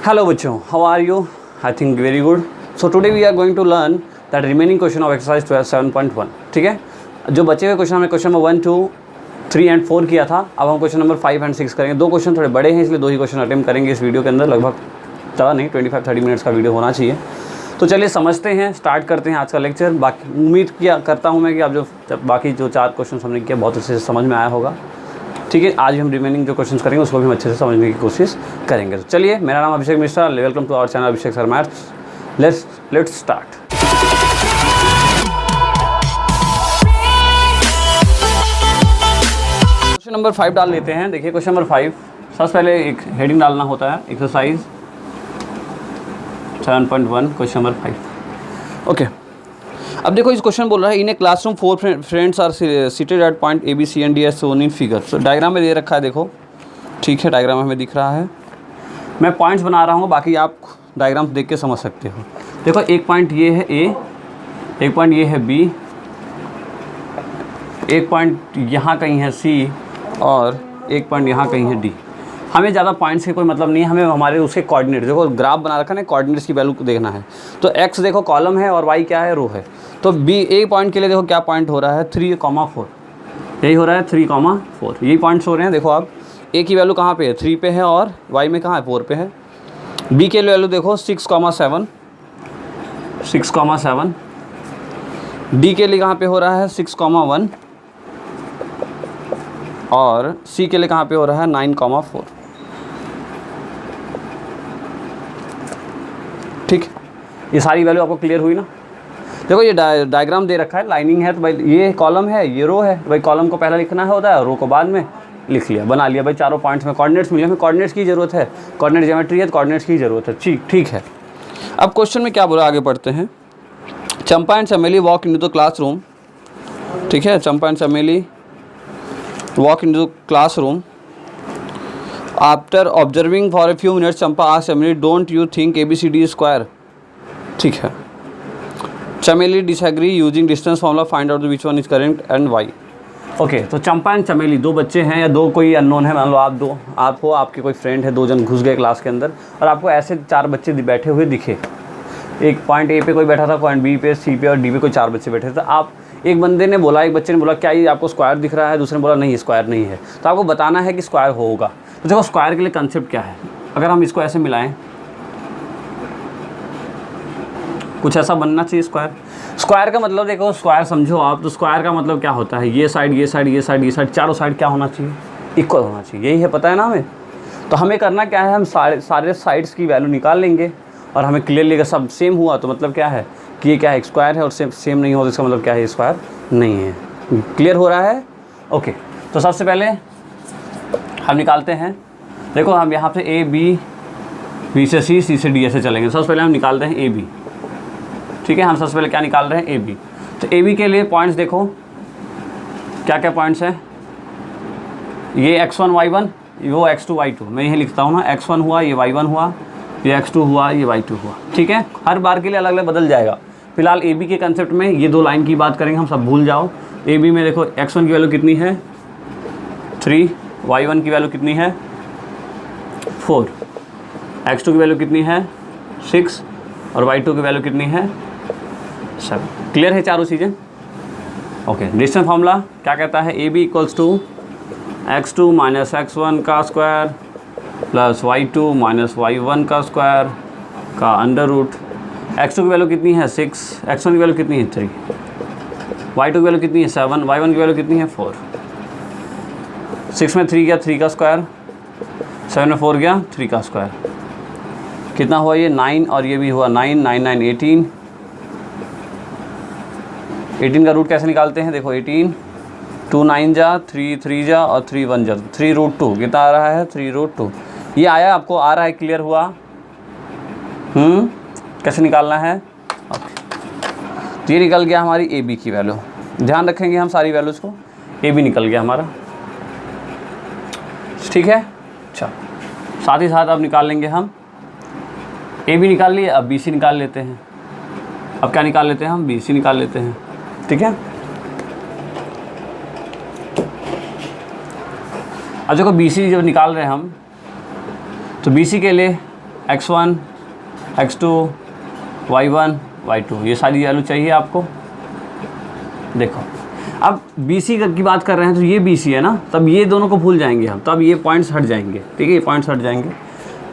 Hello बच्चों, how are you? I think very good. So today we are going to learn that remaining question of exercise 12 7.1. ठीक है, जो बचे हुए question हमने क्वेश्चन नंबर 1 2 3 एंड 4 किया था, अब हम क्वेश्चन नंबर 5 एंड 6 करेंगे। दो क्वेश्चन थोड़े बड़े हैं इसलिए दो ही क्वेश्चन अटेम्प्ट करेंगे इस वीडियो के अंदर। लगभग ज़्यादा नहीं, 25-30 मिनट्स का वीडियो होना चाहिए। तो चलिए समझते हैं, स्टार्ट करते हैं आज का लेक्चर। बाकी उम्मीद किया करता हूँ मैं कि आप जो बाकी जो 4 क्वेश्चन हमने किया बहुत अच्छे से समझ में आया होगा। ठीक है, आज हम रिमेनिंग जो क्वेश्चंस करेंगे उसको भी हम अच्छे से समझने की कोशिश करेंगे। तो चलिए, मेरा नाम Abhishek Mishra, welcome to our channel Abhishek sir maths. Let's start. Question number 5 डाल लेते हैं। देखिए क्वेश्चन नंबर 5, सबसे पहले एक हेडिंग डालना होता है, एक्सरसाइज 7.1 क्वेश्चन नंबर 5। ओके, अब देखो इस क्वेश्चन बोल रहा है in a classroom 4 friends are seated at point A B C and D as shown in figure. तो डायग्राम में दे रखा है, देखो ठीक है, डायग्राम हमें दिख रहा है। मैं पॉइंट्स बना रहा हूँ, बाकी आप डायग्राम देख के समझ सकते हो। देखो एक पॉइंट ये है ए, एक पॉइंट ये है बी, एक पॉइंट यहाँ कहीं है सी और एक पॉइंट यहाँ कहीं है डी। हमें ज़्यादा पॉइंट्स के कोई मतलब नहीं है, हमें हमारे उसके कोऑर्डिनेट, देखो ग्राफ बना रखा है ना, कोऑर्डिनेट्स की वैल्यू देखना है। तो एक्स देखो कॉलम है और वाई क्या है, रो है। तो बी ए पॉइंट के लिए देखो क्या पॉइंट हो रहा है 3,4, यही हो रहा है 3,4, यही पॉइंट्स हो रहे हैं। देखो आप ए की वैल्यू कहाँ पे है 3 पे है और वाई में कहाँ है 4 पे है। बी के वैल्यू देखो 6,7, डी के लिए कहाँ पे हो रहा है 6,1 और सी के लिए कहाँ पे हो रहा है 9,4। ठीक, ये सारी वैल्यू आपको क्लियर हुई ना। देखो ये डायग्राम दे रखा है, लाइनिंग है तो भाई ये कॉलम है, ये रो है, भाई कॉलम को पहले लिखना होता है, रो को बाद में लिख लिया, बना लिया। भाई चारों पॉइंट्स में कोऑर्डिनेट्स मिले, हमें कोऑर्डिनेट्स की ज़रूरत है, कोऑर्डिनेट ज्योमेट्री है तो कोऑर्डिनेट्स की ज़रूरत है। ठीक है, अब क्वेश्चन में क्या बोला, आगे पढ़ते हैं। Champa and Chameli walk into the classroom. ठीक है, Champa and Chameli walk into the classroom. After observing for a few minutes Champa asked Chameli don't you think ABCD is square. ठीक है, Chameli disagree using distance formula, find out which one is correct and why. Okay, तो Champa and चमेली दो बच्चे हैं या दो कोई अननोन है, मान लो आप हो, आपके कोई फ्रेंड है, 2 जन घुस गए क्लास के अंदर और आपको ऐसे 4 बच्चे बैठे हुए दिखे। एक पॉइंट ए पे कोई बैठा था, पॉइंट बी पे, सी पे और डी पे कोई 4 बच्चे बैठे थे। आप एक बंदे ने बोला, एक बच्चे ने बोला क्या ये आपको स्क्वायर दिख रहा है, दूसरे ने बोला नहीं स्क्वायर नहीं है। तो आपको बताना है कि स्क्वायर होगा। तो देखो स्क्वायर के लिए कंसेप्ट क्या है, अगर हम इसको ऐसे मिलाएं कुछ ऐसा बनना चाहिए स्क्वायर। स्क्वायर का मतलब देखो, स्क्वायर समझो आप, तो स्क्वायर का मतलब क्या होता है, ये साइड ये साइड ये साइड ये साइड, चारों साइड क्या होना चाहिए, इक्वल होना चाहिए। यही है, पता है ना हमें। तो हमें करना क्या है, हम सारे साइड्स की वैल्यू निकाल लेंगे और हमें क्लियरली अगर सब सेम हुआ तो मतलब क्या है कि ये क्या है स्क्वायर है, और सेम नहीं हो तो इसका मतलब क्या है स्क्वायर नहीं है। क्लियर हो रहा है। ओके, तो सबसे पहले हम निकालते हैं। देखो हम यहाँ से बी से सी से डी ऐसे चलेंगे। सबसे पहले हम निकालते हैं AB। ठीक है, हम सबसे पहले क्या निकाल रहे हैं AB। तो AB के लिए पॉइंट्स देखो क्या क्या पॉइंट्स हैं, ये x1 y1, वो x2 y2। मैं यही लिखता हूँ ना, x1 हुआ, ये y1 हुआ, ये x2 हुआ, ये y2 हुआ। ठीक है, हर बार के लिए अलग अलग बदल जाएगा। फिलहाल AB के कंसेप्ट में ये 2 लाइन की बात करेंगे, हम सब भूल जाओ। AB में देखो x1 की वैल्यू कितनी है 3, y1 की वैल्यू कितनी है 4, x2 की वैल्यू कितनी है 6 और y2 की वैल्यू कितनी है 7। क्लियर है चारों चीज़ें। ओके, डिस्टेंस फॉर्मूला क्या कहता है, AB equals to x2 minus x1 का square plus y2 minus y1 का स्क्वायर का अंडर रूट। x2 की वैल्यू कितनी है 6, x1 की वैल्यू कितनी है 3, y2 की वैल्यू कितनी है 7, y1 की वैल्यू कितनी है 4। 6 में 3 गया 3 का स्क्वायर, 7 में 4 गया 3 का स्क्वायर, कितना हुआ ये 9 और ये भी हुआ 9, 9 9 18। 18 का रूट कैसे निकालते हैं, देखो 18, 2 9 जा, 3 3 जा और 3 1 जा, 3√2 कितना आ रहा है 3√2। ये आया, आपको आ रहा है, क्लियर हुआ। कैसे निकालना है। ओके, ये निकल गया हमारी AB की वैल्यू। ध्यान रखेंगे हम सारी वैल्यूज़ को, AB निकल गया हमारा। ठीक है, अच्छा, साथ ही साथ अब निकाल लेंगे हम AB निकाल लिए, अब BC निकाल लेते हैं। अब क्या निकाल लेते हैं हम, BC निकाल लेते हैं। ठीक है, अब देखो BC जब निकाल रहे हैं हम, तो BC के लिए x1, x2, y1, y2, ये सारी वैल्यू चाहिए आपको। देखो अब BC की बात कर रहे हैं तो ये BC है ना, तब ये दोनों को भूल जाएंगे हम, तब ये पॉइंट्स हट जाएंगे, ठीक है, ये पॉइंट्स हट जाएंगे,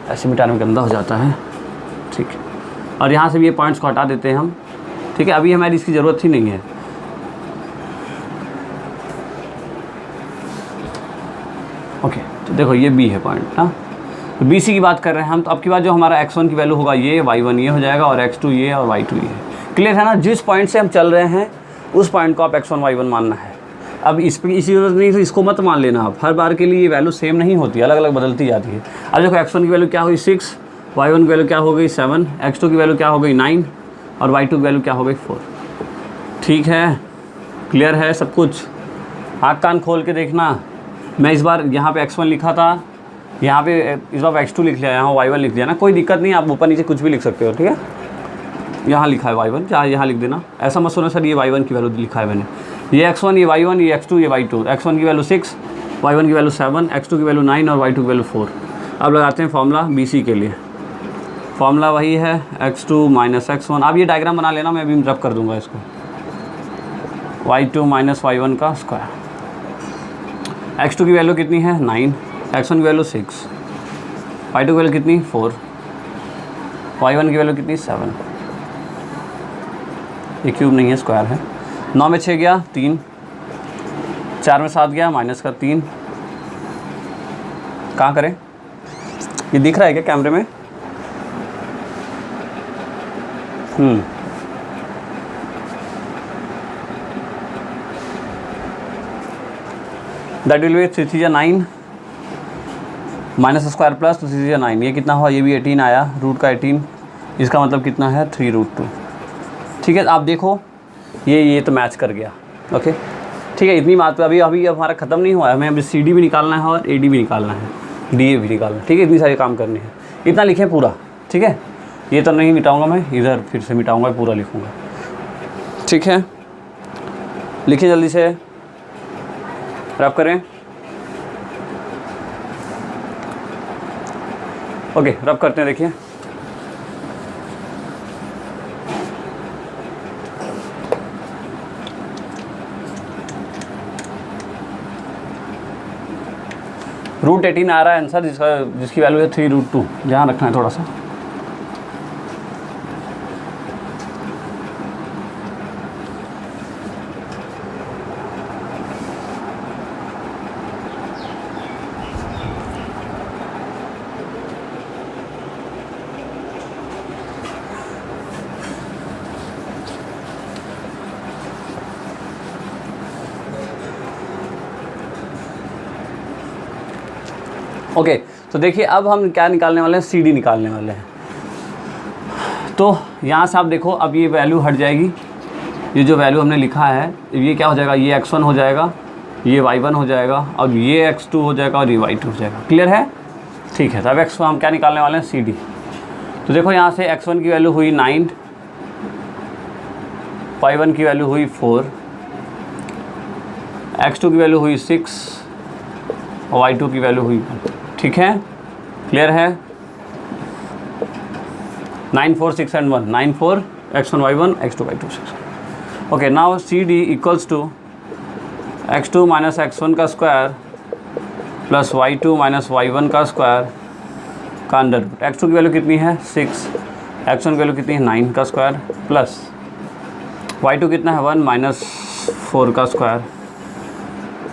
ऐसे मिटाने में गंदा हो जाता है, ठीक है। और यहाँ से भी ये पॉइंट्स को हटा देते हैं हम, ठीक है, अभी हमारी इसकी ज़रूरत ही नहीं है। ओके, तो देखो ये B है पॉइंट ना, तो BC की बात कर रहे हैं हम, तो अब की बात जो हमारा x1 की वैल्यू होगा ये, y1 ये हो जाएगा, और x2 ये और y2 ये। क्लियर है ना, जिस पॉइंट से हम चल रहे हैं उस पॉइंट को आप x1 y1 मानना है। अब इस पर इसी जरूरत नहीं, तो इसको मत मान लेना आप, हर बार के लिए ये वैल्यू सेम नहीं होती, अलग अलग बदलती जाती है। अब देखो x1 की वैल्यू क्या हुई 6, y1 की वैल्यू क्या हो गई 7, x2 की वैल्यू क्या हो गई 9 और y2 की वैल्यू क्या हो गई 4। ठीक है, क्लियर है सब कुछ, आँख कान खोल के देखना। मैं इस बार यहाँ पे x1 लिखा था, यहाँ पे इस बार x2 लिख लिया, यहाँ y1 लिख दिया ना, कोई दिक्कत नहीं, आप ऊपर नीचे कुछ भी लिख सकते हो, ठीक है। यहाँ लिखा है y1, चाहे यहाँ लिख देना, ऐसा मत सोना सर ये y1 की वैल्यू लिखा है मैंने, ये x1, ये y1, ये x2, ये y2, x1 की वैल्यू 6, y1 की वैल्यू 7, x2 की वैल्यू 9 और y2 की वैल्यू 4। अब लगाते हैं फॉर्मूला BC के लिए, फॉर्मूला वही है x2 माइनस x1। अब ये डायग्राम बना लेना, मैं अभी रब कर दूँगा इसको, y2 माइनस y1 का स्क्वायर। x2 की वैल्यू कितनी है 9, x1 की वैल्यू 6, y2 की वैल्यू कितनी 4, y1 की वैल्यू कितनी 7। ये क्यूब नहीं है, स्क्वायर है। 9 में 6 गया 3, 4 में 7 गया माइनस का 3। कहाँ करें, ये दिख रहा है क्या कैमरे में? That will be 3 3 9 minus square plus 3 3 9, ये कितना हुआ, ये भी 18 आया, रूट का 18, इसका मतलब कितना है 3√2। ठीक है, आप देखो ये तो मैच कर गया। ओके ठीक है, इतनी बात अभी हमारा ख़त्म नहीं हुआ है, हमें अभी CD भी निकालना है और AD भी निकालना है, DA भी निकालना है, ठीक है, इतनी सारी काम करनी है, इतना लिखें पूरा, ठीक है। ये तो नहीं मिटाऊंगा मैं, इधर फिर से मिटाऊंगा, पूरा लिखूंगा, ठीक है। लिखिए जल्दी से, रब करें। ओके, रब करते हैं, देखिए √18 आ रहा है आंसर, जिसकी वैल्यू है 3√2, ध्यान रखना है थोड़ा सा। ओके तो देखिए अब हम क्या निकालने वाले हैं, CD निकालने वाले हैं। तो यहाँ से आप देखो, अब ये वैल्यू हट जाएगी, ये जो वैल्यू हमने लिखा है ये क्या हो जाएगा, ये x1 हो जाएगा, ये y1 हो जाएगा, और ये x2 हो जाएगा, और ये y2 हो जाएगा। क्लियर है, ठीक है। तो अब x1 हम क्या निकालने वाले हैं, CD। तो देखो यहाँ से x1 की वैल्यू हुई 9, y1 की वैल्यू हुई 4, x2 की वैल्यू हुई 6 और y2 की वैल्यू हुई 1। ठीक है, क्लियर है। 9 4 6 and 1, 9 4 x1 y1 x2 y2 6। Okay, now CD equals to x2 minus x1 का square plus y2 minus y1 का स्क्वायर का अंडर रूट। x2 की वैल्यू कितनी है 6, x1 की वैल्यू कितनी है 9 का स्क्वायर प्लस y2 कितना है 1 माइनस 4 का स्क्वायर।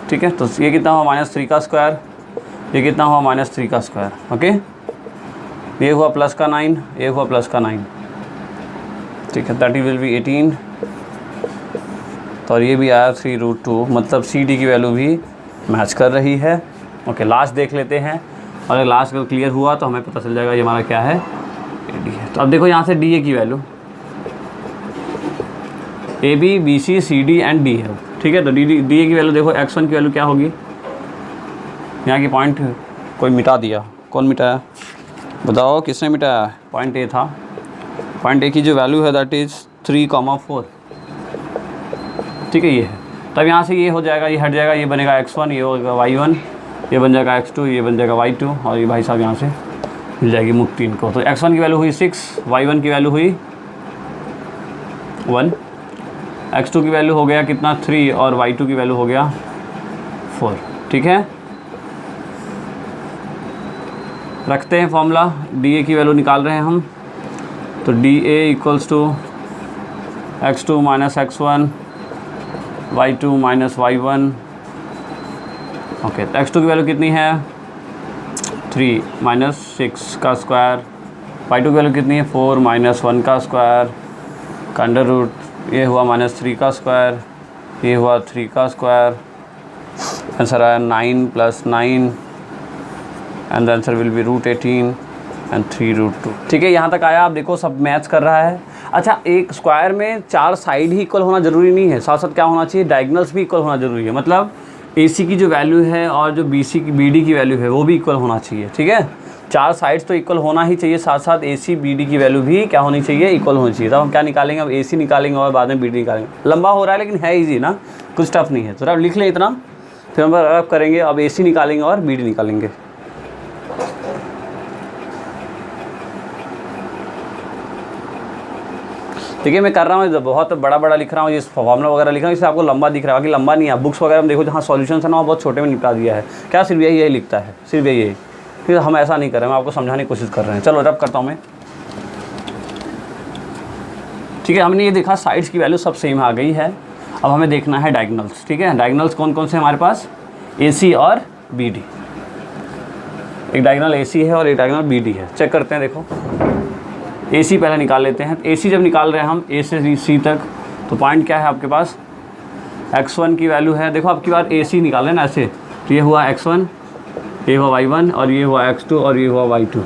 ठीक है, तो ये कितना हुआ -3 का स्क्वायर, ये कितना हुआ -3 का स्क्वायर। ओके, ये हुआ प्लस का 9, ये हुआ प्लस का 9। ठीक है, 30 विल बी 18, तो और ये भी आया 3√2, मतलब CD की वैल्यू भी मैच कर रही है। ओके, लास्ट देख लेते हैं, और अगर लास्ट अगर क्लियर हुआ तो हमें पता चल जाएगा ये हमारा क्या है, AD है। तो अब देखो यहाँ से DA की value, AB BC CD and D है। ठीक है, तो DA की वैल्यू देखो, x1 की वैल्यू क्या होगी, यहाँ की पॉइंट कोई मिटा दिया, कौन मिटाया बताओ, किसने मिटाया? पॉइंट A था, पॉइंट A की जो वैल्यू है दैट इज़ 3,4। ठीक है, ये है। तब यहाँ से ये हो जाएगा, ये हट जाएगा, ये बनेगा x1, ये होगा y1, ये बन जाएगा x2, ये बन जाएगा y2, और ये भाई साहब यहाँ से मिल जाएगी मुक्ति इनको। तो x1 की वैल्यू हुई 6, y1 की वैल्यू हुई 1, x2 की वैल्यू हो गया कितना 3 और y2 की वैल्यू हो गया 4। ठीक है, रखते हैं फॉर्मूला, dA की वैल्यू निकाल रहे हैं हम। तो dA equals to x2 minus x1 y2 minus y1। Okay, तो x2 की वैल्यू कितनी है 3 माइनस 6 का स्क्वायर, y2 की वैल्यू कितनी है 4 माइनस 1 का स्क्वायर का अंडर रूट, ये हुआ माइनस 3 का स्क्वायर, ये हुआ 3 का स्क्वायर। आंसर आया 9 plus 9 and the answer will be √18 and 3√2। ठीक है, यहाँ तक आया। आप देखो सब मैच कर रहा है। अच्छा, एक स्क्वायर में 4 साइड ही इक्वल होना ज़रूरी नहीं है, साथ साथ क्या होना चाहिए, डायगनल्स भी इक्वल होना ज़रूरी है। मतलब AC की जो वैल्यू है और जो BC की BD की वैल्यू है वो भी इक्वल होना चाहिए। ठीक है, 4 साइड्स तो इक्वल होना ही चाहिए, साथ साथ AC BD की वैल्यू भी क्या होनी चाहिए, इक्वल होनी चाहिए। तब हम क्या निकालेंगे, अब AC निकालेंगे और बाद में BD निकालेंगे। लंबा हो रहा है लेकिन है ईजी ना, कुछ टफ नहीं है। तो आप लिख लें इतना, फिर हम अब करेंगे, अब AC निकालेंगे और BD निकालेंगे। देखिए मैं कर रहा हूँ, बहुत बड़ा बड़ा लिख रहा हूँ, ये फॉर्मूला वगैरह लिख रहा हूँ, इससे आपको लंबा दिख रहा है, बाकी लंबा नहीं है। बुक्स वगैरह में देखो जहाँ सॉल्यूशन है ना, वो बहुत छोटे में निपटा दिया है। क्या सिर्फ यही लिखता है, सिर्फ यही। फिर हम ऐसा नहीं कर रहे हैं, हम आपको समझाने की कोशिश कर रहे हैं। चलो रब करता हूँ मैं। ठीक है, हमने ये देखा साइड्स की वैल्यू सब सेम आ गई है। अब हमें देखना है डायगनल्स। ठीक है, डायगनल्स कौन कौन से हमारे पास, AC और BD। एक डायगनल AC है और एक डायगनल BD है। चेक करते हैं, देखो AC पहले निकाल लेते हैं। AC जब निकाल रहे हैं हम A से C तक, तो पॉइंट क्या है आपके पास, x1 की वैल्यू है। देखो आपकी बार AC निकाल रहे हैं ना ऐसे, तो ये हुआ x1, ये हुआ y1 और ये हुआ x2 और ये हुआ y2।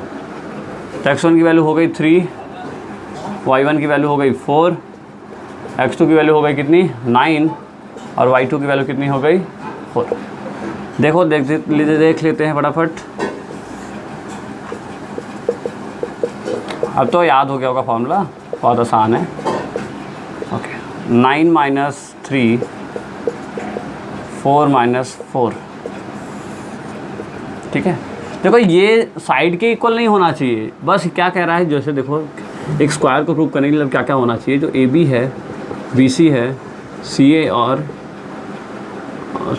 तो x1 की वैल्यू हो गई 3, y1 की वैल्यू हो गई 4, x2 की वैल्यू हो गई कितनी 9 और y2 की वैल्यू कितनी हो गई 4। देखो देख लेते हैं फटाफट। अब तो याद हो गया होगा फॉर्मूला, बहुत आसान है। Okay, 9 minus 3 4 minus 4। ठीक है, देखो ये साइड के इक्वल नहीं होना चाहिए, बस क्या कह रहा है, जैसे देखो एक स्क्वायर को प्रूव करने के लिए क्या क्या होना चाहिए, जो AB है, BC है, CA और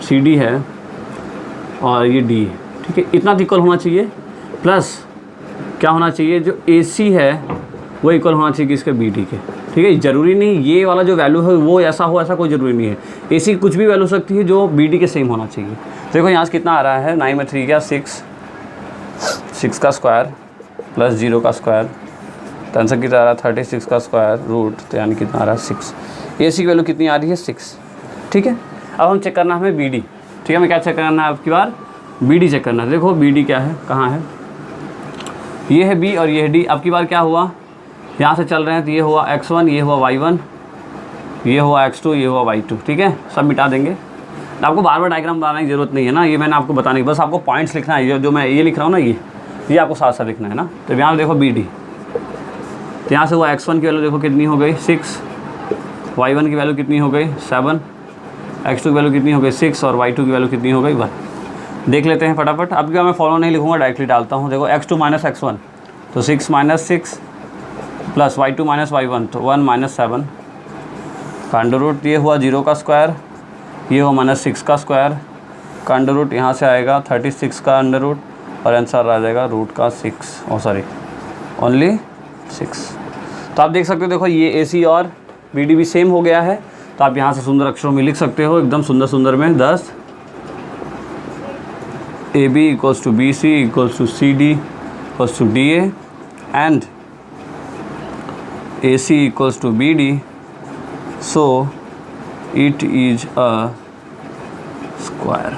CD है और ये D है। ठीक है, इतना इक्वल होना चाहिए। प्लस क्या होना चाहिए, जो AC है वो इक्वल होना चाहिए किसके, BD के। ठीक है, ज़रूरी नहीं ये वाला जो वैल्यू है वो ऐसा हो, ऐसा कोई ज़रूरी नहीं है। AC कुछ भी वैल्यू हो सकती है, जो BD के सेम होना चाहिए। देखो यहाँ से कितना आ रहा है, 9 में 3 क्या 6 का स्क्वायर प्लस 0 का स्क्वायर, तो आंसर कितना आ रहा है 36 का स्क्वायर रूट, तो यानी कितना आ रहा है 6। AC की वैल्यू कितनी आ रही है 6। ठीक है, अब हम चेक करना है हमें BD। ठीक है, हमें क्या चेक करना है, आपकी बार BD चेक करना है। देखो BD क्या है, कहाँ है, ये है B और ये है D। अब की बार क्या हुआ, यहाँ से चल रहे हैं तो ये हुआ x1, ये हुआ y1, ये हुआ x2, ये हुआ y2। ठीक है, सब मिटा देंगे। आपको बार बार डायग्राम बनाने की ज़रूरत नहीं है ना, ये मैंने आपको बताने की, बस आपको पॉइंट्स लिखना है। जो मैं ये लिख रहा हूँ ना, ये आपको साथ साथ लिखना है ना। तो यहाँ देखो BD, तो यहाँ से हुआ x1 की वैल्यू देखो कितनी हो गई 6, y1 की वैल्यू कितनी हो गई 7, x2 की वैल्यू कितनी हो गई 6 और y2 की वैल्यू कितनी हो गई 1। देख लेते हैं फटाफट। अब क्या मैं फॉलो नहीं लिखूँगा, डायरेक्टली डालता हूँ। देखो x2 माइनस x1 तो 6 minus 6 plus y2 minus y1 तो 1 माइनस 7 का अंडर रूट, ये हुआ 0 का स्क्वायर, ये हुआ माइनस 6 का स्क्वायर का अंडर रूट, यहाँ से आएगा 36 का अंडर रूट और आंसर आ जाएगा रूट का 6 ओनली 6। तो आप देख सकते हो, देखो ये AC और BD भी सेम हो गया है। तो आप यहाँ से सुंदर अक्षरों में लिख सकते हो, एकदम सुंदर सुंदर में 10 AB equals to BC equals to CD equals to DA and AC equals to BD, so it is a square.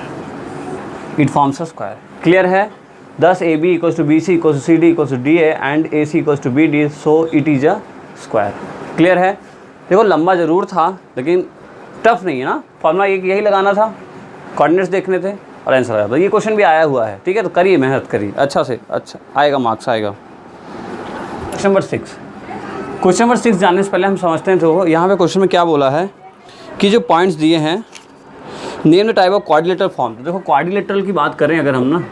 It forms a square. Clear है? 10 AB equals to BC equals to CD equals to DA and AC equals to BD, so it is a square. Clear है? देखो लंबा ज़रूर था लेकिन tough नहीं है ना, फॉर्मूला यही लगाना था, कोऑर्डिनेट्स देखने थे और आंसर आया। तो ये क्वेश्चन भी आया हुआ है। ठीक है, तो करिए, मेहनत करिए, अच्छा से अच्छा आएगा, मार्क्स आएगा। Question number 6। क्वेश्चन नंबर 6 जानने से पहले हम समझते हैं, तो यहाँ पे क्वेश्चन में क्या बोला है कि जो पॉइंट्स दिए हैं, name the type of quadrilateral form. तो देखो क्वाड्रिलेटरल की बात करें अगर हम ना,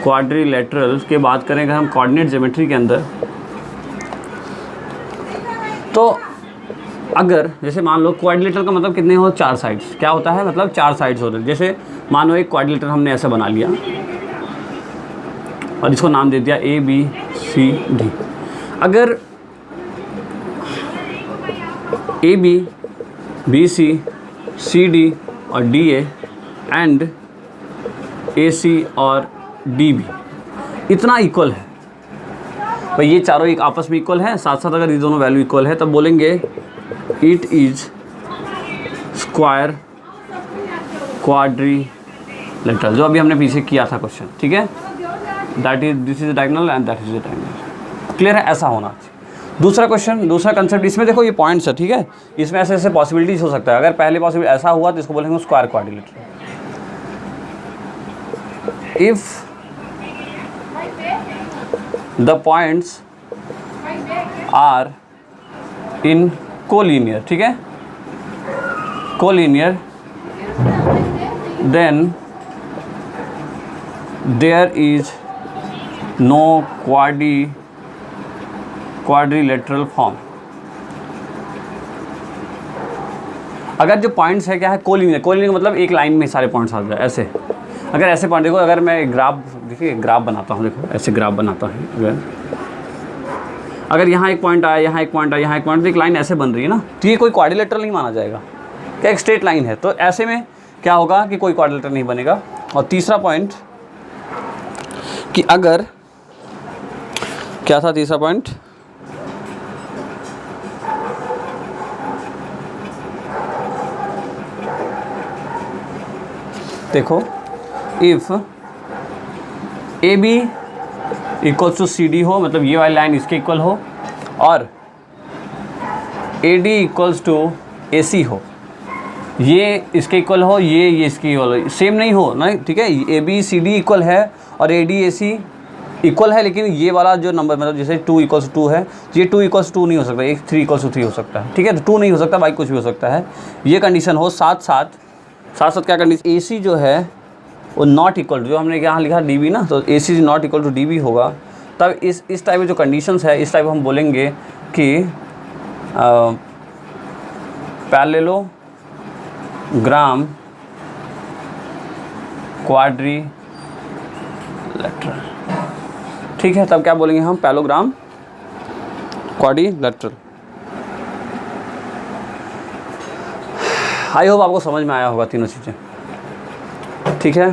क्वाड्रिलेटरल के बात करें अगर हम कोऑर्डिनेट ज्योमेट्री के अंदर, तो अगर जैसे मान लो क्वाड्रिलेटरल का मतलब कितने हो, 4 साइड्स, क्या होता है मतलब 4 साइड्स होते हैं। जैसे मान लो एक क्वाड्रिलेटरल हमने ऐसा बना लिया और इसको नाम दे दिया ABCD। अगर AB, BC, CD और DA एंड AC और DB इतना इक्वल है, भाई ये चारों एक आपस में इक्वल है, साथ साथ अगर ये दोनों वैल्यू इक्वल है तब बोलेंगे इट इज स्क्वायर क्वाड्रिलेटरल, जो अभी हमने पीछे किया था क्वेश्चन, ठीक है। That is this is diagonal and that is the diagonal. Clear है, ऐसा होना चाहिए। दूसरा क्वेश्चन, दूसरा कंसेप्ट, इसमें देखो ये पॉइंट्स है, ठीक है। इसमें ऐसे ऐसे पॉसिबिलिटीज हो सकता है। अगर पहले पॉसिबिलिटी ऐसा हुआ तो इसको बोलेंगे square quadrilateral. If the points are in collinear, ठीक है, collinear, then there is no quadrilateral form. अगर जो पॉइंट्स है क्या है, कोलिनियर, कोलिनियर मतलब एक लाइन में सारे पॉइंट्स आ जाए ऐसे। अगर ऐसे पॉइंट देखो, अगर मैं ग्राफ, देखिए ग्राफ बनाता हूँ, देखो ऐसे ग्राफ बनाता हूँ, अगर यहाँ एक पॉइंट आया, यहाँ एक पॉइंट आया, यहाँ एक पॉइंट, तो एक लाइन ऐसे बन रही है ना, तो ये कोई क्वाड्रिलेटरल नहीं माना जाएगा, क्या एक स्ट्रेट लाइन है। तो ऐसे में क्या होगा कि कोई क्वाड्रिलेटरल नहीं बनेगा। और तीसरा पॉइंट कि अगर, क्या था तीसरा पॉइंट, देखो if AB equals to CD हो, मतलब ये वाली लाइन इसके इक्वल हो, और AD इक्वल्स टू AC हो, ये इसके इक्वल हो, ये इसके इक्वल हो, सेम नहीं हो ना, ठीक है। ABCD इक्वल है और ADAC इक्वल है, लेकिन ये वाला जो नंबर मतलब जैसे 2 इक्वल्स 2 है, ये 2 इक्वल्स 2 नहीं हो सकता, एक 3 इक्वल्स 3 हो सकता है, ठीक है। तो 2 नहीं हो सकता, बाई कुछ भी हो सकता है, ये कंडीशन हो। साथ साथ क्या कंडीशन, AC जो है वो नॉट इक्वल टू, जो हमने यहाँ लिखा DB ना, तो AC is not equal to DB होगा। तब इस टाइप में जो कंडीशंस है, इस टाइप हम बोलेंगे कि पैरेललोग्राम क्वाड्रिलेटरल, ठीक है। तब क्या बोलेंगे हम, पैरेललोग्राम क्वाड्रिलेटरल। आई होप आपको समझ में आया होगा तीनों चीज़ें, ठीक है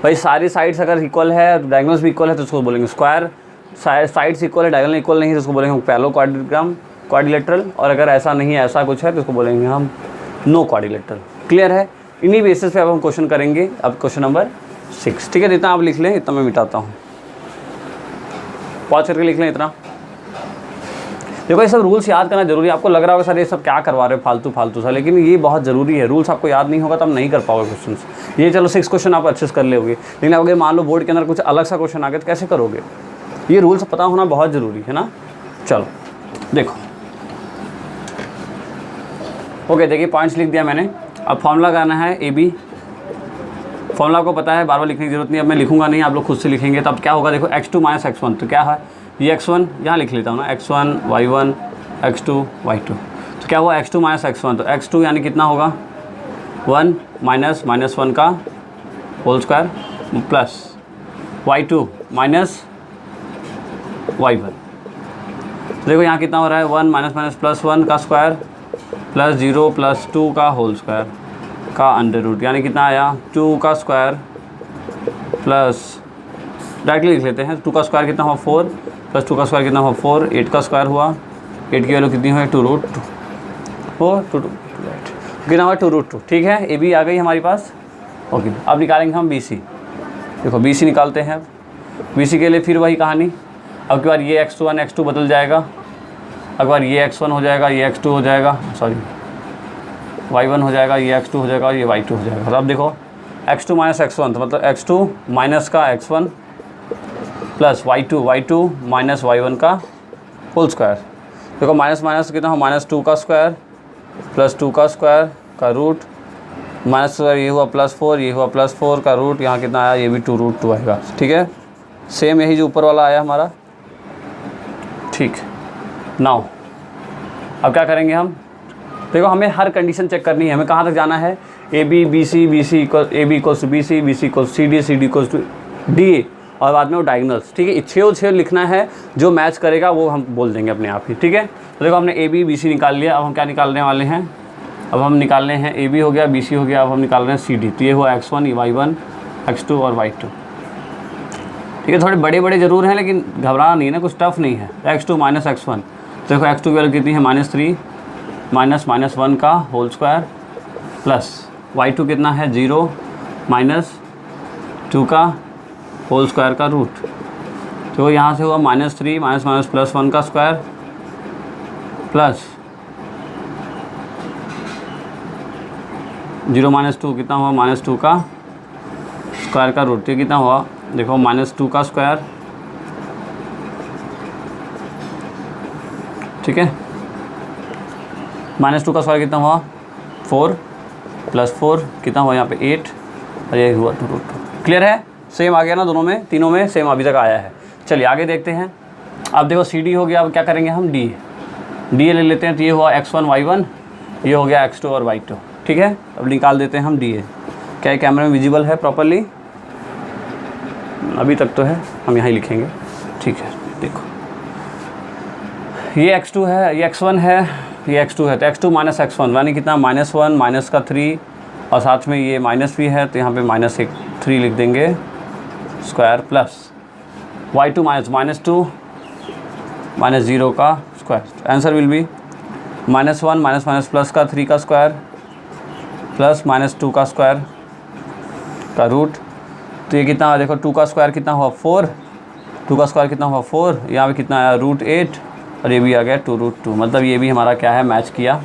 भाई। सारी साइड्स अगर इक्वल है, डायगोनल्स भी इक्वल है, तो उसको बोलेंगे स्क्वायर। साइड्स इक्वल है, डायगोनल इक्वल नहीं है, तो उसको बोलेंगे हम पैरेलल क्वाड्रिलेटरल। और अगर ऐसा नहीं है, ऐसा कुछ है, तो उसको बोलेंगे हम नो क्वाड्रिलेटरल। क्लियर है। इन्हीं बेसिस पे अब हम क्वेश्चन करेंगे। अब क्वेश्चन नंबर 6, ठीक है। इतना आप लिख लें, इतना मैं मिटाता हूँ, पॉज करके लिख लें इतना। देखो ये सब रूल्स याद करना जरूरी है। आपको लग रहा होगा सर ये सब क्या करवा रहे हो फालतू सा, लेकिन ये बहुत ज़रूरी है। रूल्स आपको याद नहीं होगा तो आप नहीं कर पाओगे क्वेश्चन। ये चलो 6 क्वेश्चन आप अच्छे से कर लोगे, लेकिन अगर मान लो बोर्ड के अंदर कुछ अलग सा क्वेश्चन आ गया तो कैसे करोगे। ये रूल्स पता होना बहुत ज़रूरी है ना। चलो देखो, ओके, देखिए पॉइंट्स लिख दिया मैंने। अब फॉर्मूला करना है AB। फॉर्मूला को पता है, बार बार लिखने की जरूरत नहीं। अब मैं लिखूंगा नहीं, आप लोग खुद से लिखेंगे। तब क्या होगा, देखो x2 - x1, तो क्या है ये x1 यहाँ लिख लेता हूँ ना, x1 y1 x2 y2। तो क्या हुआ x2 - x1, तो x2 यानी कितना होगा 1 माइनस 1 का whole square plus y2 minus y1। देखो यहाँ कितना हो रहा है 1 माइनस प्लस 1 का स्क्वायर प्लस 0 प्लस 2 का होल स्क्वायर का अंडर रूट, यानी कितना आया 2 का स्क्वायर प्लस, डायरेक्टली लिख लेते हैं, 2 का स्क्वायर कितना हुआ 4 प्लस 2 का स्क्वायर कितना हुआ 4, 8 का स्क्वायर हुआ, 8 की वैल्यू कितनी हुई 2√2 कितना हुआ 2√2। ठीक है, ए बी आ गई हमारी पास। ओके, अब निकालेंगे हम BC। देखो BC निकालते हैं। BC के लिए फिर वही कहानी, अब की बार ये x1 x2 बदल जाएगा, अब बार ये x1 हो जाएगा, ये x2 हो जाएगा, सॉरी y1 हो जाएगा, ये x2 हो जाएगा, ये y2 हो जाएगा। तो अब देखो x2 माइनस x1, तो मतलब x2 माइनस का x1 plus y2 minus y1 का होल स्क्वायर। देखो माइनस माइनस कितना हो -2 का स्क्वायर प्लस 2 का स्क्वायर का रूट माइनस स्क्वायर, ये हुआ +4, ये हुआ +4 का रूट, यहाँ कितना आया, ये भी 2√2 आएगा। ठीक है, सेम यही जो ऊपर वाला आया हमारा, ठीक। नाउ अब क्या करेंगे हम, देखो हमें हर कंडीशन चेक करनी है, हमें कहाँ तक जाना है, A B C equal A B equals to B C equals C D equals to D, और बाद में वो डायगनल्स, ठीक है। 6 लिखना है, जो मैच करेगा वो हम बोल देंगे अपने आप ही, ठीक है। तो देखो हमने ए बी सी निकाल लिया, अब हम क्या निकालने वाले हैं, अब हम निकालने हैं ए बी हो गया, बी सी हो गया, अब हम निकाल रहे हैं सी डी। तो ये हुआ x1 y1 x2 और y2, ठीक है। थोड़े बड़े बड़े ज़रूर हैं लेकिन घबराना नहीं है ना, कुछ टफ नहीं है। x2 माइनस x1, तो देखो x2 की वैल्यू कितनी है, -3 माइनस 1 का होल स्क्वायर प्लस y2 कितना है 0 -2 का होल स्क्वायर का रूट। तो यहाँ से हुआ -3 माइनस प्लस 1 का स्क्वायर प्लस 0 -2 कितना हुआ, -2 का स्क्वायर का रूट। ये कितना हुआ, देखो -2 का स्क्वायर, ठीक है। -2 का स्क्वायर कितना हुआ 4 + 4 कितना हुआ यहाँ पे 8, और ये हुआ 2 √2। क्लियर है, सेम आ गया ना, दोनों में, तीनों में सेम अभी तक आया है। चलिए आगे देखते हैं। अब देखो सी डी हो गया, अब क्या करेंगे हम, डी ले लेते हैं। तो ये हुआ x1 y1, ये हो गया x2 और y2, ठीक है। अब निकाल देते हैं हम डी। क्या ये कैमरे में विजिबल है प्रॉपरली, अभी तक तो है, हम यहाँ ही लिखेंगे, ठीक है। देखो ये x2 है, ये x1 है, ये x2 है, तो x2 माइनस x1 यानी कितना, -1 माइनस का 3, और साथ में ये माइनस भी है, तो यहाँ पे -3 लिख देंगे स्क्वायर प्लस y2 -2 -0 का square. Answer will be -1 minus plus का 3 का स्क्वायर प्लस -2 का स्क्वायर का रूट। तो ये कितना, देखो 2 का स्क्वायर कितना हुआ 4, 2 का स्क्वायर कितना हुआ 4, यहाँ पे कितना आया √8, और ये भी आ गया 2√2। मतलब ये भी हमारा क्या है, मैच किया,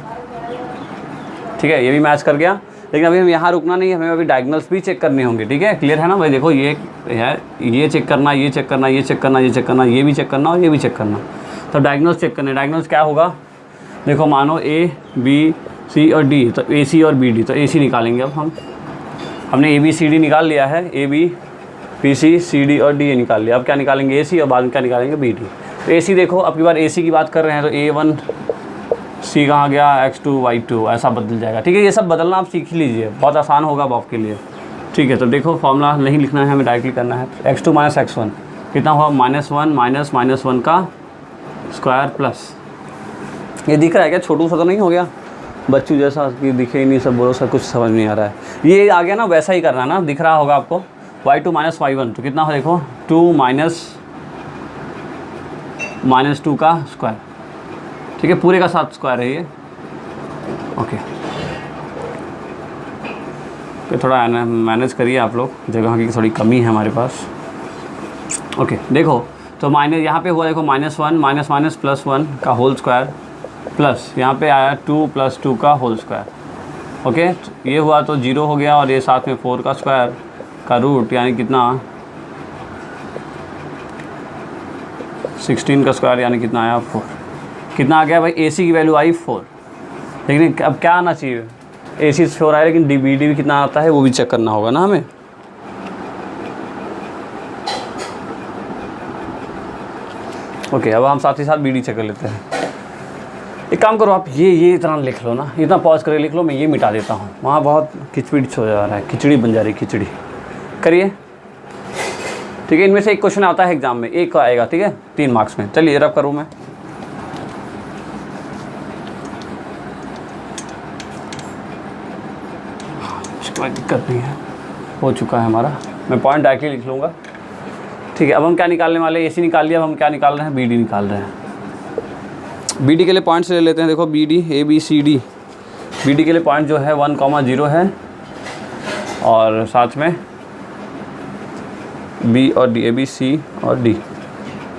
ठीक है। ये भी मैच कर गया, लेकिन अभी हम यहाँ रुकना नहीं है, हमें अभी डायगनल्स भी चेक करने होंगे, ठीक है। क्लियर है ना भाई, देखो ये है, ये चेक करना, ये चेक करना, ये चेक करना, ये चेक करना, ये भी चेक करना और ये भी चेक करना। तो डायगनल्स चेक करने, डायगनल्स क्या होगा, देखो मानो ए बी सी और डी, तो ए सी और बी डी, तो ए सी निकालेंगे। अब हमने ए बी सी डी निकाल लिया है, A B B C C D और डी ए निकाल लिया। अब क्या निकालेंगे, ए सी, और बाद में क्या निकालेंगे, बी डी। तो ए सी देखो, अब की बार ए सी की बात कर रहे हैं, तो A1 सी कहाँ गया, x2 y2 ऐसा बदल जाएगा, ठीक है। ये सब बदलना आप सीख लीजिए, बहुत आसान होगा अब आपके लिए, ठीक है। तो देखो फॉर्मूला नहीं लिखना है, हमें डायरेक्टली करना है। x2 माइनस x1 कितना हुआ, -1 माइनस 1 का स्क्वायर प्लस, ये दिख रहा है क्या, छोटू सा तो नहीं हो गया, बच्चू जैसा कि दिखे ही नहीं, सब बोलो सर कुछ समझ नहीं आ रहा है। ये आ गया ना, वैसा ही करना है ना, दिख रहा होगा आपको। y2 माइनस y1 तो कितना हो, देखो 2 -2 का स्क्वायर, ठीक है, पूरे का साथ स्क्वायर है ये, ओके। तो थोड़ा मैनेज करिए आप लोग, जगह की थोड़ी कमी है हमारे पास, ओके। देखो तो माइनस यहाँ पे हुआ, देखो -1 माइनस प्लस 1 का होल स्क्वायर प्लस यहाँ पे आया 2 + 2 का होल स्क्वायर, ओके। ये हुआ तो 0 हो गया, और ये साथ में 4 का स्क्वायर का रूट, यानी कितना 16 का स्क्वायर, यानी कितना आया 4। कितना आ गया भाई, ए सी की वैल्यू आई 4, लेकिन अब क्या आना चाहिए, ए सी 4 आया, लेकिन बी डी भी कितना आता है वो भी चेक करना होगा ना हमें। ओके, अब हम साथ ही साथ बी डी चेक कर लेते हैं। एक काम करो आप, ये इतना लिख लो ना, इतना पॉज करके लिख लो, मैं ये मिटा देता हूँ, वहाँ बहुत खिचड़ी हो जा रहा है, खिचड़ी बन जा रही, खिचड़ी करिए, ठीक है। इनमें से एक क्वेश्चन आता है एग्जाम में, एक आएगा, ठीक है, 3 मार्क्स में। चलिए रब करूँ मैं, कोई दिक्कत नहीं है, हो चुका है हमारा, मैं पॉइंट डायरेक्टली लिख लूँगा, ठीक है। अब हम क्या निकालने वाले, ए सी निकाल लिया, अब हम क्या निकाल रहे हैं, बी डी निकाल रहे हैं। बी डी के लिए पॉइंट्स ले लेते हैं, देखो B D A B C D, B D के लिए पॉइंट जो है 1,0 है, और साथ में बी और डी, ए बी सी और डी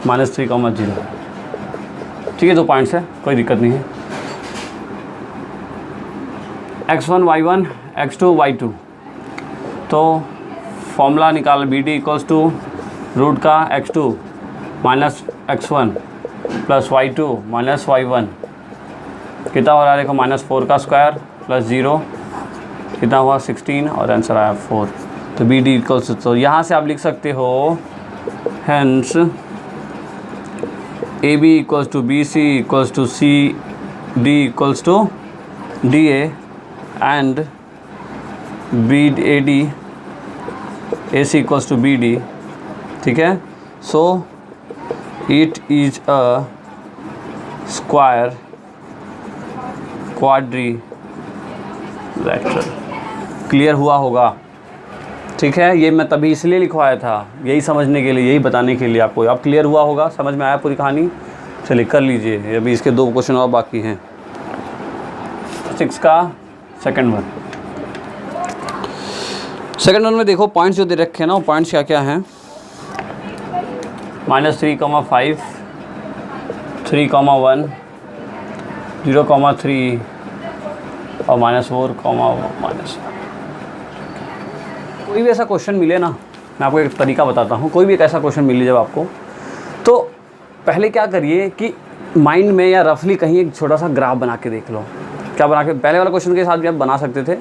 -3,0 है, ठीक है। 2 पॉइंट्स है, कोई दिक्कत नहीं है। x1 y1 x2 y2, तो फॉर्मूला निकाल, B D equals to root का x2 minus x1 plus y2 minus y1, कितना हो रहा है, देखो -4 का स्क्वायर प्लस 0 कितना हुआ 16, और आंसर आया 4। तो बी डी इक्वल्स, तो यहाँ से आप लिख सकते हो hence AB equals to BC equals to CD equals to DA and BAD AC equals to BD, ठीक है। So it is a square quadrilateral. Clear हुआ होगा, ठीक है। ये मैं तभी इसलिए लिखवाया था, यही समझने के लिए, यही बताने के लिए आपको। अब क्लियर हुआ होगा, समझ में आया पूरी कहानी। चलिए कर लीजिए, अभी इसके 2 क्वेश्चन और बाकी हैं। 6 का सेकंड वन। सेकंड वन में देखो पॉइंट्स जो दे रखे हैं ना, वो पॉइंट्स क्या क्या हैं। -3, 5, 3, 1, 0, 3 और -4, -1। कोई भी ऐसा क्वेश्चन मिले ना, मैं आपको एक तरीका बताता हूँ। कोई भी एक ऐसा क्वेश्चन मिले जब आपको, तो पहले क्या करिए कि माइंड में या रफली कहीं एक छोटा सा ग्राफ बना के देख लो। क्या बना के, पहले वाला क्वेश्चन के साथ भी आप बना सकते थे,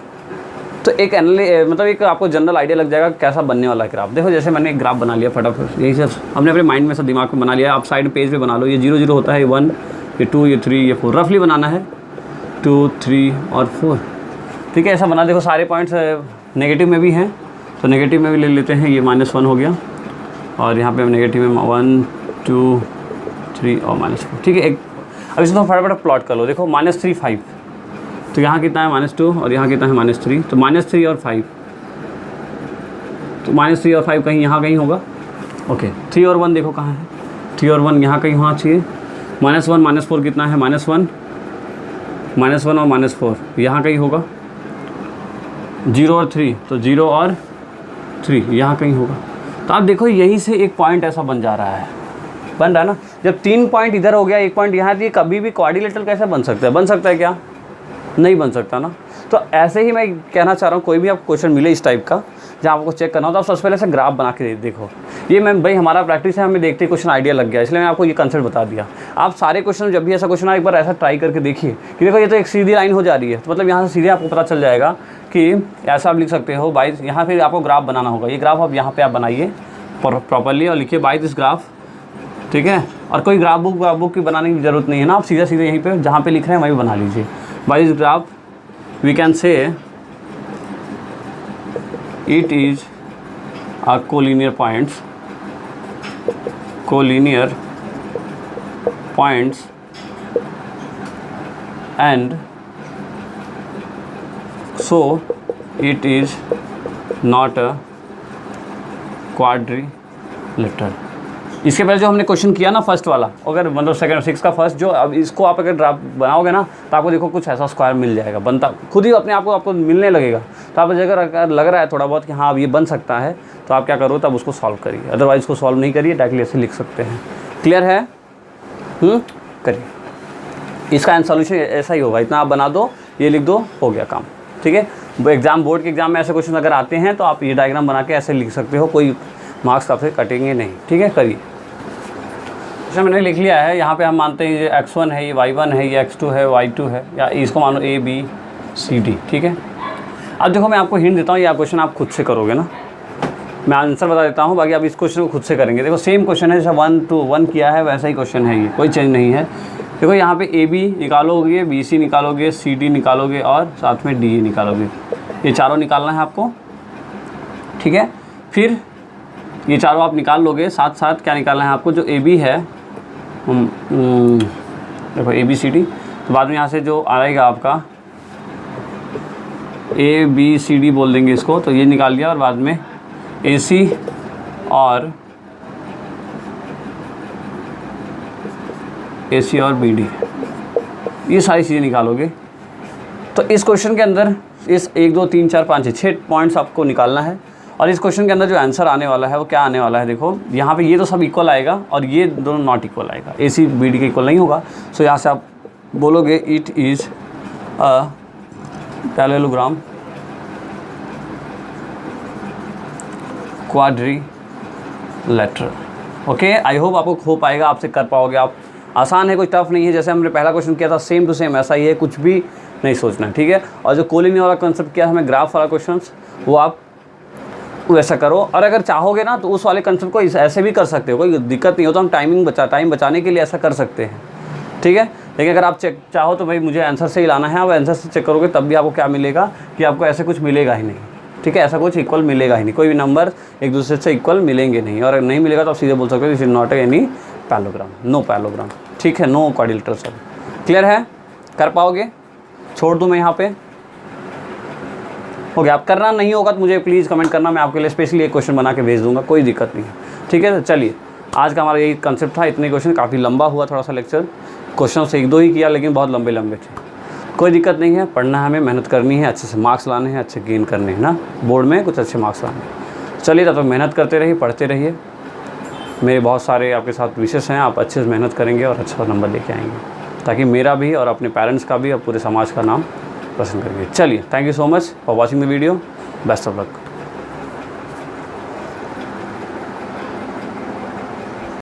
तो एक मतलब एक आपको जनरल आइडिया लग जाएगा कैसा बनने वाला है ग्राफ। देखो जैसे मैंने एक ग्राफ बना लिया फटाफट, यही सब हमने अपने माइंड में सब दिमाग में बना लिया। आप साइड पेज पे बना लो, ये 0, 0 होता है, ये 1, ये 2, ये 3, ये 4, रफली बनाना है 2, 3 और 4, ठीक है। ऐसा बना, देखो सारे पॉइंट्स नेगेटिव में भी हैं, तो नेगेटिव में भी ले लेते हैं। ये -1 हो गया और यहाँ पे हम नेगेटिव में 1, 2, 3 और -4, ठीक है। एक अब इसको फटाफट प्लॉट कर लो। देखो -3, 5, तो यहाँ कितना है -2 और यहाँ कितना है -3, तो -3 और 5, तो -3 और 5 कहीं यहाँ कहीं होगा। ओके, 3 और 1 देखो कहाँ है, 3 और 1 यहाँ कहीं होना चाहिए। -1, -4 कितना है, -1 और -4 यहाँ कहीं होगा। 0 और 3, तो 0 और 3 यहाँ कहीं होगा। तो आप देखो यहीं से एक पॉइंट ऐसा बन जा रहा है, बन रहा है ना। जब 3 पॉइंट इधर हो गया, 1 पॉइंट यहाँ, तो ये कभी भी क्वाड्रिलेटरल कैसे बन सकता है? बन सकता है क्या? नहीं बन सकता ना। तो ऐसे ही मैं कहना चाह रहा हूँ, कोई भी आपको क्वेश्चन मिले इस टाइप का जहाँ आपको चेक करना हो, तो आप सबसे पहले से ग्राफ बना के देखो। ये मैं भाई हमारा प्रैक्टिस है, हमें देखते ही क्वेश्चन आइडिया लग गया, इसलिए मैं आपको ये कंसेप्ट बता दिया। आप सारे क्वेश्चन जब भी ऐसा क्वेश्चन आए, एक बार ऐसा ट्राई करके देखिए कि देखो ये तो एक सीधी लाइन हो जा रही है, तो मतलब यहाँ से सीधे आपको पता चल जाएगा कि ऐसा आप लिख सकते हो बाई, यहाँ फिर आपको ग्राफ बनाना होगा। ये ग्राफ आप यहाँ पर आप बनाइए प्रॉपरली और लिखिए बाई दिस ग्राफ, ठीक है। और कोई ग्राफ बुक की बनाने की ज़रूरत नहीं है ना, आप सीधे सीधे यहीं पर जहाँ पर लिख रहे हैं वहीं बना लीजिए। By this graph we can say it is a collinear points and so it is not a quadrilateral। इसके पहले जो हमने क्वेश्चन किया ना फर्स्ट वाला, अगर मतलब सेकंड 6 का फर्स्ट जो, अब इसको आप अगर ड्राफ्ट बनाओगे ना, तो आपको देखो कुछ ऐसा स्क्वायर मिल जाएगा, बनता खुद ही अपने आपको मिलने लगेगा। तो आप अगर लग रहा है थोड़ा बहुत कि हाँ अब ये बन सकता है, तो आप क्या करो, तब उसको सॉल्व करिए, अदरवाइज उसको सॉल्व नहीं करिए, डायरेक्टली ऐसे लिख सकते हैं। क्लियर है? करिए। इसका सोल्यूशन ऐसा ही होगा, इतना आप बना दो, ये लिख दो, हो गया काम, ठीक है। एग्जाम, बोर्ड के एग्जाम में ऐसे क्वेश्चन अगर आते हैं तो आप ये डायग्राम बना के ऐसे लिख सकते हो, कोई मार्क्स आपसे कटेंगे नहीं, ठीक है। करिए। अच्छा मैंने लिख लिया है, यहाँ पे हम मानते हैं ये x1 है, ये y1 है, ये x2 है, y2 है, या इसको मानो a b c d, ठीक है। अब देखो मैं आपको हिंट देता हूँ, ये क्वेश्चन आप खुद से करोगे ना, मैं आंसर बता देता हूँ, बाकी आप इस क्वेश्चन को खुद से करेंगे। देखो सेम क्वेश्चन है, जैसे 1 to 1 किया है वैसा ही क्वेश्चन है, ये कोई चेंज नहीं है। देखो यहाँ पे ए बी निकालोगे, बी सी निकालोगे, सी डी निकालोगे और साथ में डी निकालोगे, ये चारों निकालना है आपको, ठीक है। फिर ये चारों आप निकाल लोगे, साथ साथ क्या निकालना है आपको, जो ए बी है, देखो ए बी सी डी, तो बाद में यहाँ से जो आएगा आपका ए बी सी डी बोल देंगे इसको, तो ये निकाल लिया, और बाद में ए सी और बी डी, ये सारी चीज़ें निकालोगे। तो इस क्वेश्चन के अंदर इस 1 2 3 4 5 6 पॉइंट्स आपको निकालना है, और इस क्वेश्चन के अंदर जो आंसर आने वाला है वो क्या आने वाला है, देखो यहाँ पे ये तो सब इक्वल आएगा और ये दोनों नॉट इक्वल आएगा, ए सी बी डी के इक्वल नहीं होगा। सो यहाँ से आप बोलोगे it is a parallelogram quadrilateral. Okay, I hope आपको हो पाएगा, आपसे कर पाओगे आप। आसान है, कोई टफ नहीं है, जैसे हमने पहला क्वेश्चन किया था सेम टू सेम ऐसा ही है, कुछ भी नहीं सोचना, ठीक है। और जो कोलिनियर वाला कॉन्सेप्ट किया हमें, ग्राफ वाला क्वेश्चन, वो आप वैसा करो। और अगर चाहोगे ना तो उस वाले कंसेप्ट को ऐसे भी कर सकते हो, कोई दिक्कत नहीं हो, तो हम टाइम बचाने के लिए ऐसा कर सकते हैं, ठीक है। लेकिन अगर आप चाहो तो भाई मुझे आंसर से ही लाना है, आप आंसर से चेक करोगे तब भी आपको क्या मिलेगा कि आपको ऐसे कुछ मिलेगा ही नहीं, ठीक है। ऐसा कुछ इक्वल मिलेगा ही नहीं, कोई भी नंबर एक दूसरे से इक्वल मिलेंगे नहीं। और अगर नहीं मिलेगा तो आप सीधे बोल सकते हो this is not any parallelogram, no parallelogram, ठीक है, नो क्वाड्रिलेटरल। क्लियर है? कर पाओगे? छोड़ दूँ मैं यहाँ पे? हो गया। आप करना नहीं होगा तो मुझे प्लीज़ कमेंट करना, मैं आपके लिए स्पेशली एक क्वेश्चन बना के भेज दूंगा, कोई दिक्कत नहीं है, ठीक है। तो चलिए, आज का हमारा यही कंसेप्ट था, इतने क्वेश्चन, काफ़ी लंबा हुआ थोड़ा सा लेक्चर, क्वेश्चन से 1-2 ही किया लेकिन बहुत लंबे लंबे थे। कोई दिक्कत नहीं है, पढ़ना है हमें, मेहनत करनी है, अच्छे से मार्क्स लाने हैं, अच्छे गेन करने हैं ना, बोर्ड में कुछ अच्छे मार्क्स लाने हैं। चलिए, तब तक मेहनत करते रहिए, पढ़ते रहिए। मेरे बहुत सारे आपके साथ विशेष हैं, आप अच्छे से मेहनत करेंगे और अच्छा नंबर लेके आएंगे, ताकि मेरा भी और अपने पेरेंट्स का भी और पूरे समाज का नाम रोशन करेंगे। चलिए, thank you so much for watching the video, best of luck.